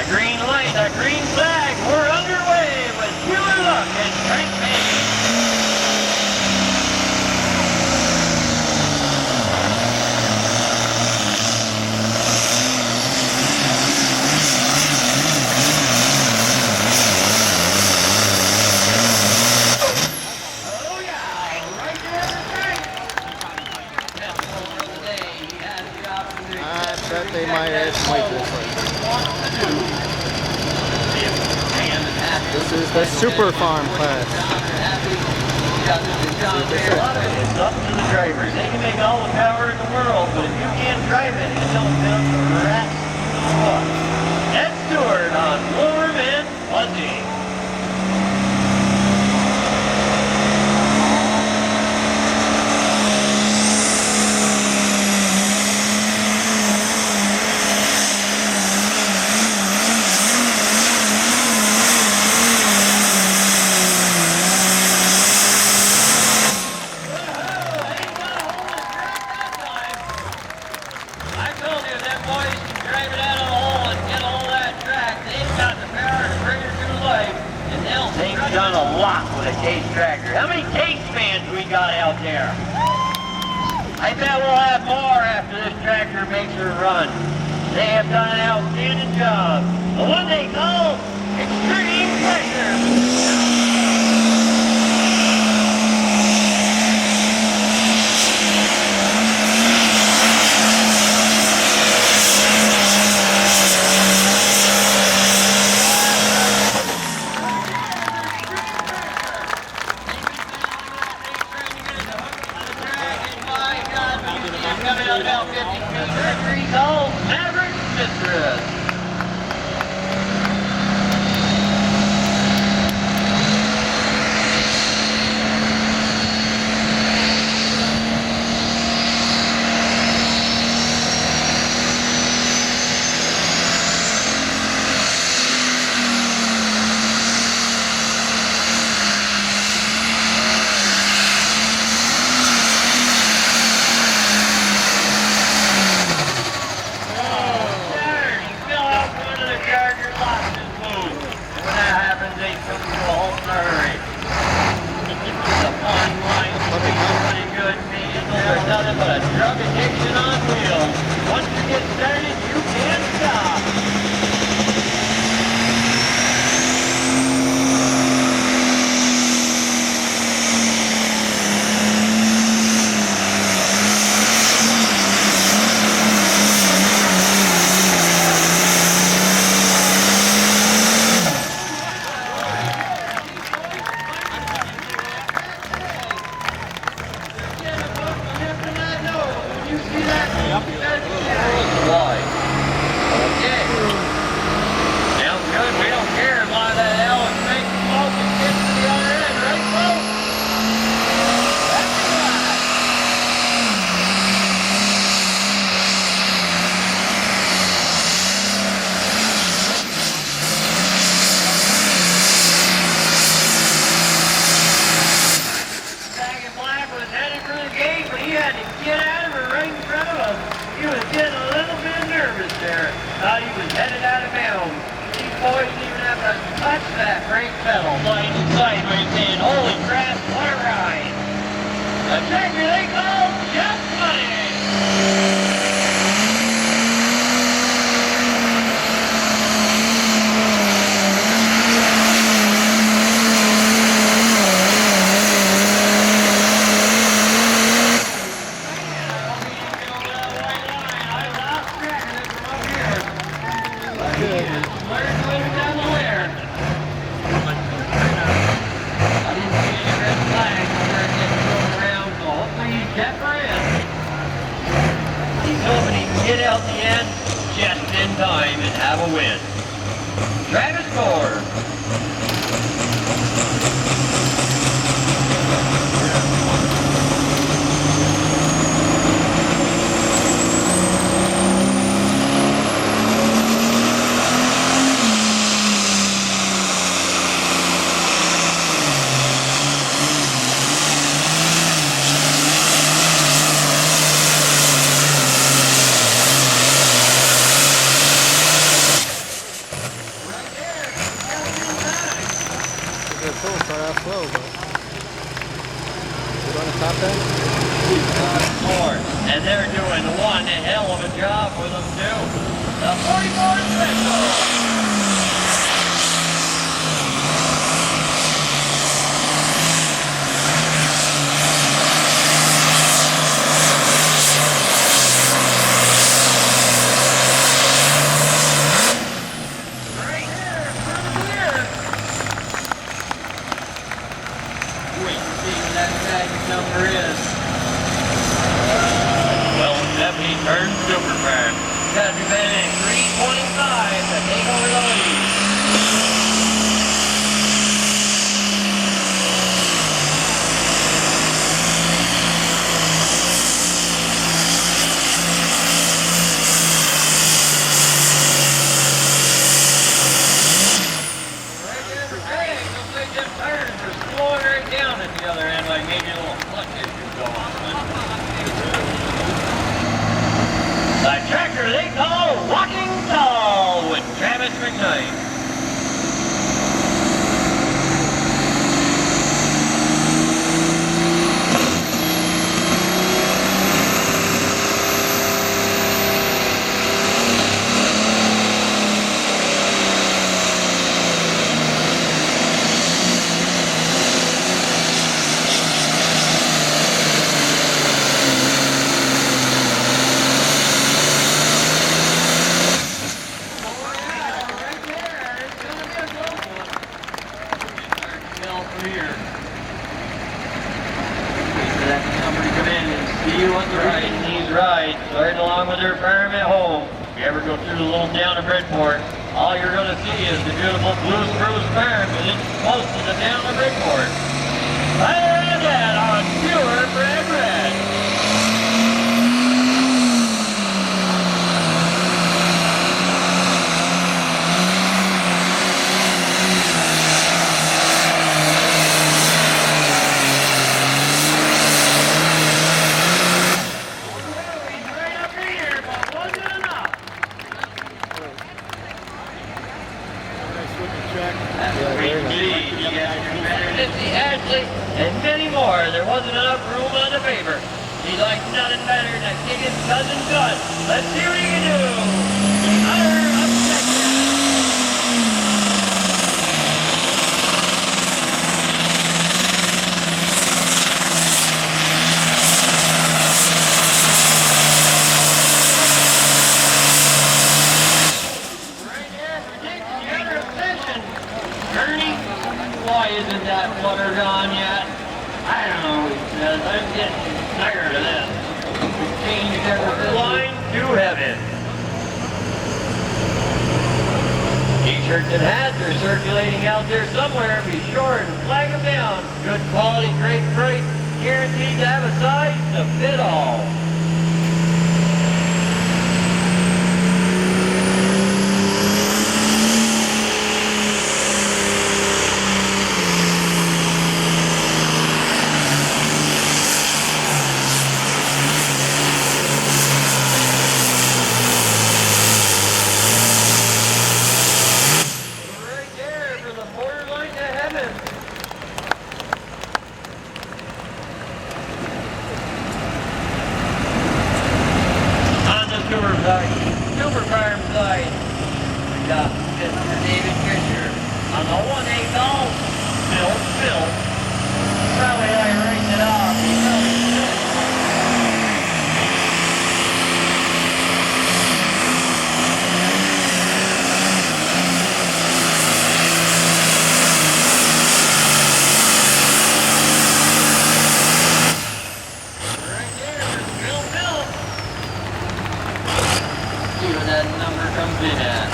green light, that green flag. We're underway with pure luck and Frank Payne. I bet they might add weight this way. This is the Super Farm class. It's up to the drivers. They can make all the power in the world, but if you can't drive it, it's going to rest you know what. Ed Stewart on Warm and Fuzzy. They've done a lot with a case tractor. How many case fans we got out there? I bet we'll have more after this tractor makes her run. They have done an outstanding job. The one they call extreme pressure. Get out the end just in time and have a win. Travis Gore. fast flow, but is it on the top end? And they're doing one hell of a job with them too. The 44 Special. Number is well, Deputy turned super fast. Got to be at 325 to take over the lead. Right there for Greg. Those big just turns are slowing right down at the other end, like maybe a little clutch issue going on. The tractor they call Walking Tall with Travis McKnight. Here. So that somebody come in and see what's right, and he's right. Starting along with their farm at home. If you ever go through the little town of Bridport, all you're going to see is the beautiful Blue Spruce Farm, because it's close to the town of Bridport. Right around that on Pure Bred Red. And many more. There wasn't enough room on the paper. He likes nothing better than kick his cousin gut. Let's see what he can do. Utter objection. Right there, prediction, the other obsession. Ernie, why isn't that flutter gone yet? I don't know, he says. I'm getting tired of this. We changed every line to heaven. T-shirts and hats are circulating out there somewhere. Be sure and flag them down. Good quality, great freight. Guaranteed to have a size to fit all. Super Farm side, we got Mr. David Fisher on the 1/8 all Phil. Probably I raised it off. He probably should. Right there, Phil. See what that number comes in at.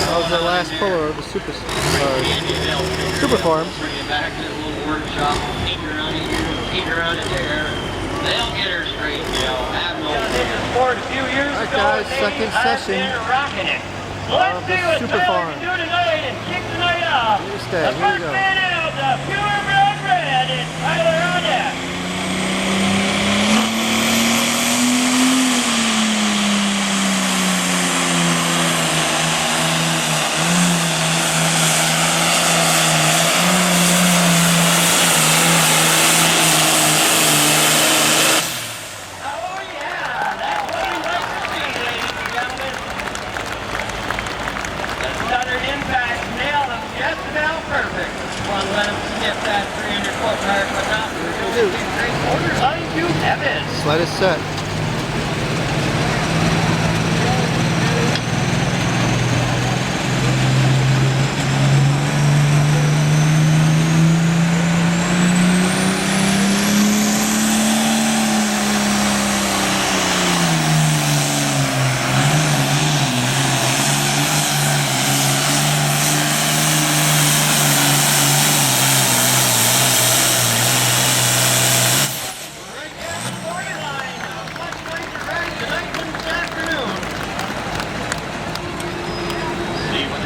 That was the last puller of the super farm. Bring it back to the little workshop, paint around it there. They'll get her straight, you know. Have no a few years Alright, ago. guys, They second have session been rocking it. So let's of see the what Super Tyler Farm. can do tonight and kick the night off. Here's The Dad. Here we first go. man out, the purebred red, is Tyler on deck. Sled is set.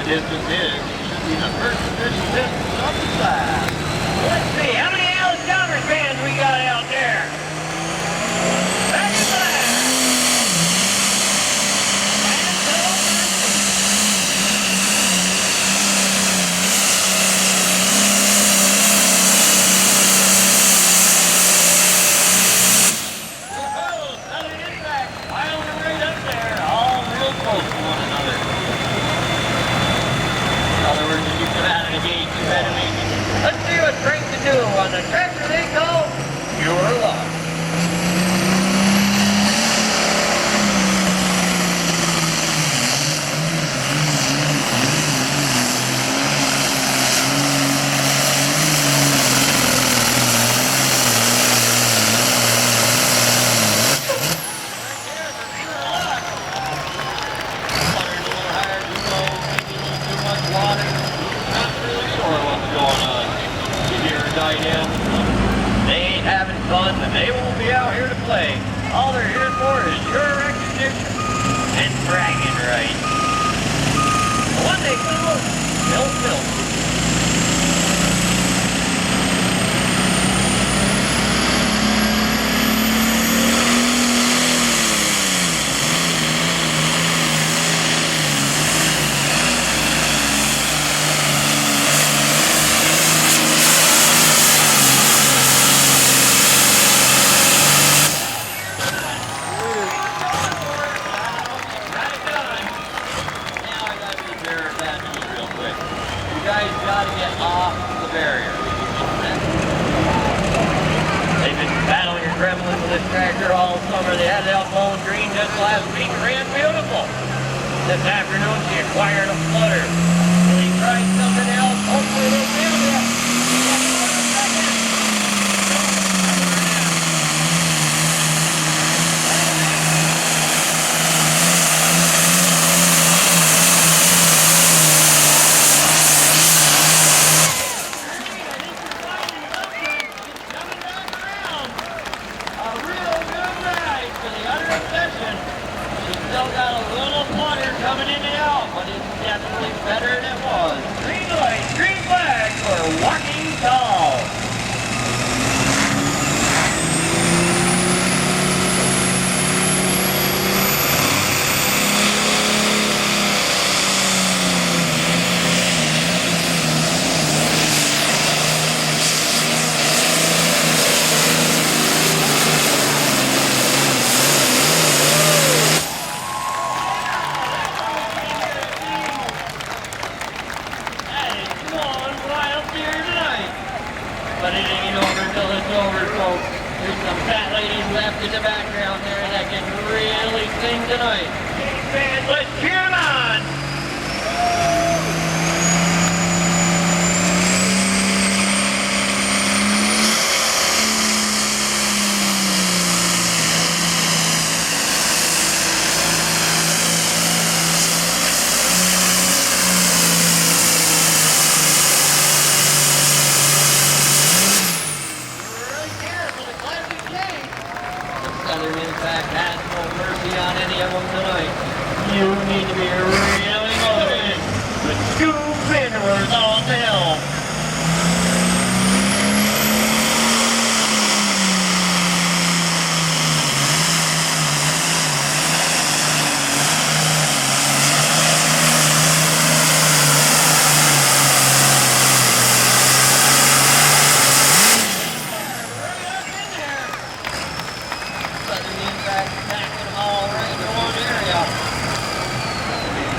Distance is should be the first official distance of the class. Let's see, how many Alexander fans we got out there? Second class. Southern Impact piling right up there, all real close to one another. In other words, if you come out of the gate, you better make it. Let's see what Frank can do on the tractor they call Pure Luck. They ain't having fun, and they won't be out here to play. All they're here for is your recognition and bragging rights. One they call Phil. Got to get off the barrier. They've been battling a gremlin with this tractor all summer. They had it out mowing green just last week and ran beautiful. This afternoon she acquired a flutter. Will he try something else? Hopefully they'll be able to. Still got a little flutter coming in and out, but it's definitely better than it was. Green light, green flag for walking tall. But it ain't over till it's over, folks. There's some fat ladies left in the background there that can really sing tonight. Hey, fans, let's cheer them on! Southern Impact has no mercy on any of them tonight. You need to be really motivated with scoop manures on the hill.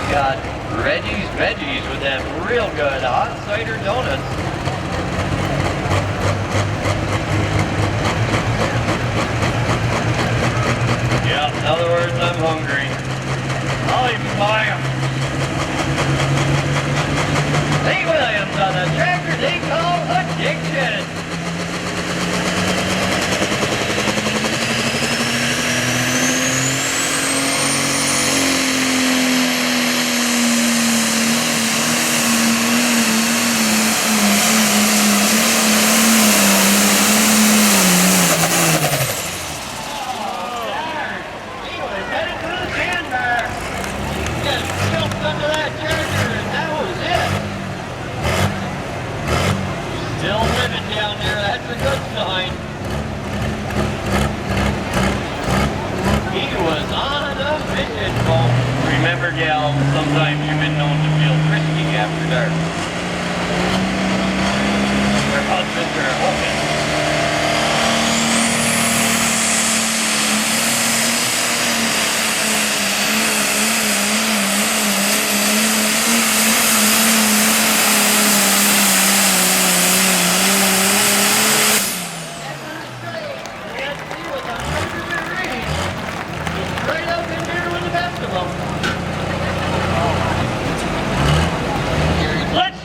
Got Reggie's Veggies with them real good hot cider donuts. Yeah, in other words, I'm hungry. I'll even buy them. Lee Williams on the tractor they call Addiction. Remember, gal, sometimes you've been known to feel frisky after dark. Her husbands are hoping.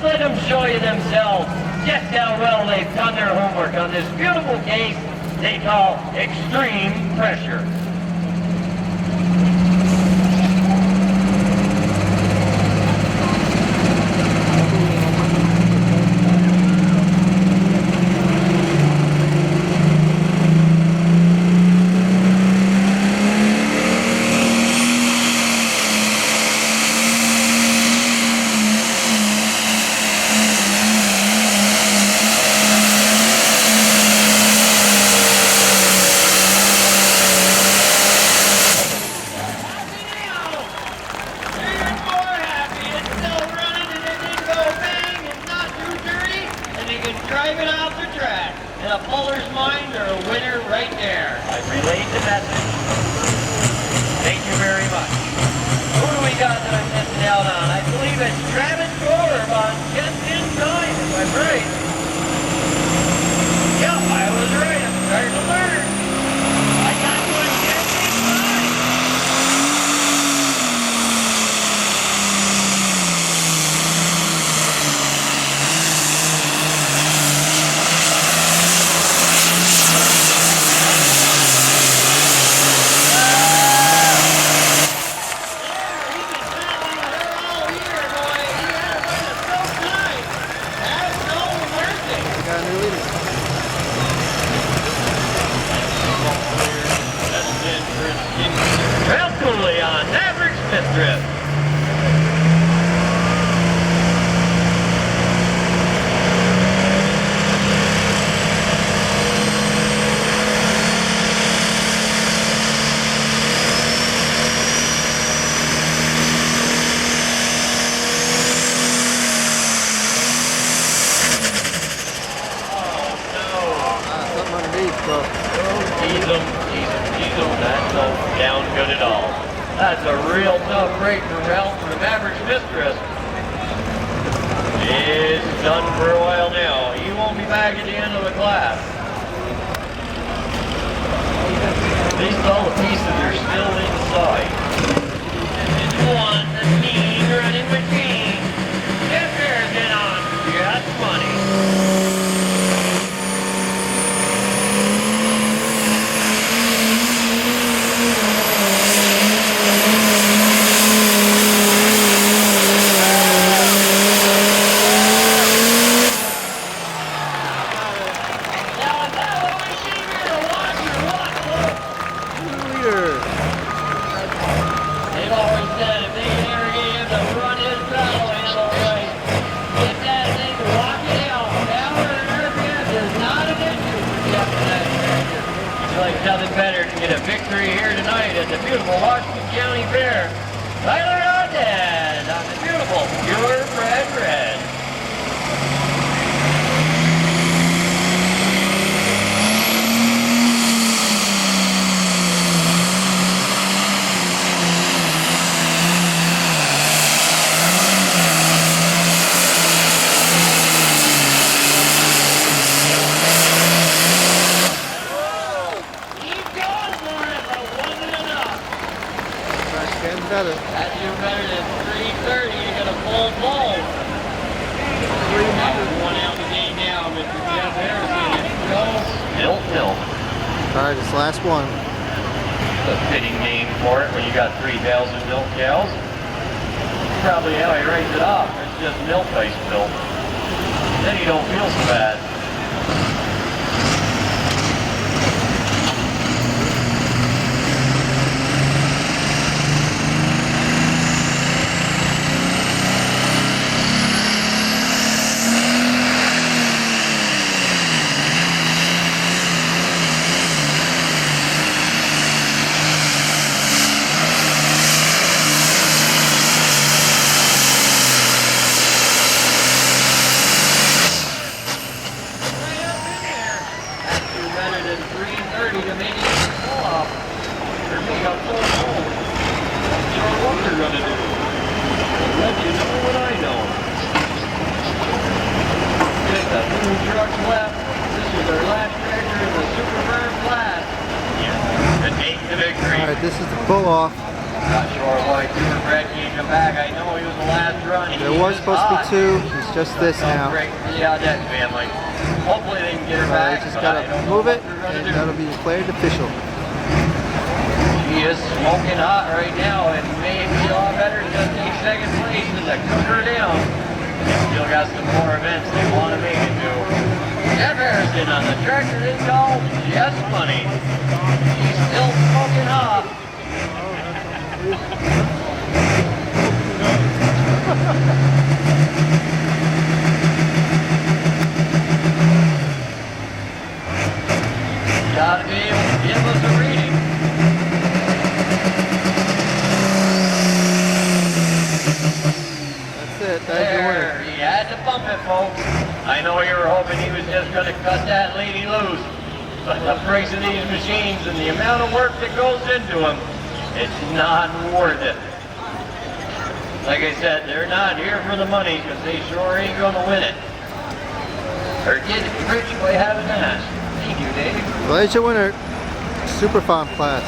Let them show you themselves just how well they've done their homework on this beautiful case they call extreme pressure. Driving off the track. In a puller's mind, you're a winner right there. I relayed the message. Thank you very much. Who do we got that I'm missing out on? I believe it's Travis Gorb on 10-10 time, if I'm right. Yeah, I was right. I'm starting to learn. I got you on 10-10 time. That's no down good at all. That's a real tough break for Ralph from Average Mistress. It's done for a while now. He won't be back at the end of the class. At least all the pieces are still inside. This is one mean running machine. If there's it on just money. There's nothing better to get a victory here tonight at the beautiful Washington County Fair. Tyler Hernandez on the beautiful purebred red. Getting better. That's even better than 330. You got a full bowl. 300. 1 ounce a day now, Mr. Jeff Harrison. Milk. Alright, this last one. A fitting name for it when you got 3,000 milk cows. Probably how he writes it off. It's just milk-based milk. Then you don't feel so bad. Better than 330 to make it pull off. Or make a full hole. You know what they're gonna do. I'll let you know what I know. Just a few trucks left. This is our last tractor in the super firm class. Yeah. To take the victory. Alright, this is the pull off. Not sure why purebred can't come back. I know he was the last run. There was supposed to be 2. It's just this now. Great for the Audette family. Hopefully they can get her back. Just gotta move it, and that'll be declared official. She is smoking hot right now, and may be a lot better just take second place than to cook her down. They still got some more events they want to make it to. Jeff Harrison on the tractor they call Just Money. She's still smoking hot. Gotta be able to give us a reading. That's it. That's your winner. He had to bump it, folks. I know you were hoping he was just going to cut that lady loose, but the price of these machines and the amount of work that goes into them, it's not worth it. Like I said, they're not here for the money because they sure ain't going to win it. Or get rich by having that. Thank you, Dave. Well, that's your winner. Super Farm class.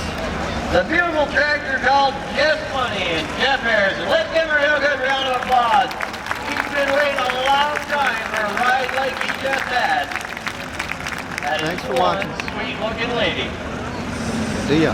The beautiful tractor called Just Money and Jeff Harrison. Let's give her a real good round of applause. He's been waiting a long time for a ride like he just had. That Thanks is for one watching. sweet looking lady. See ya.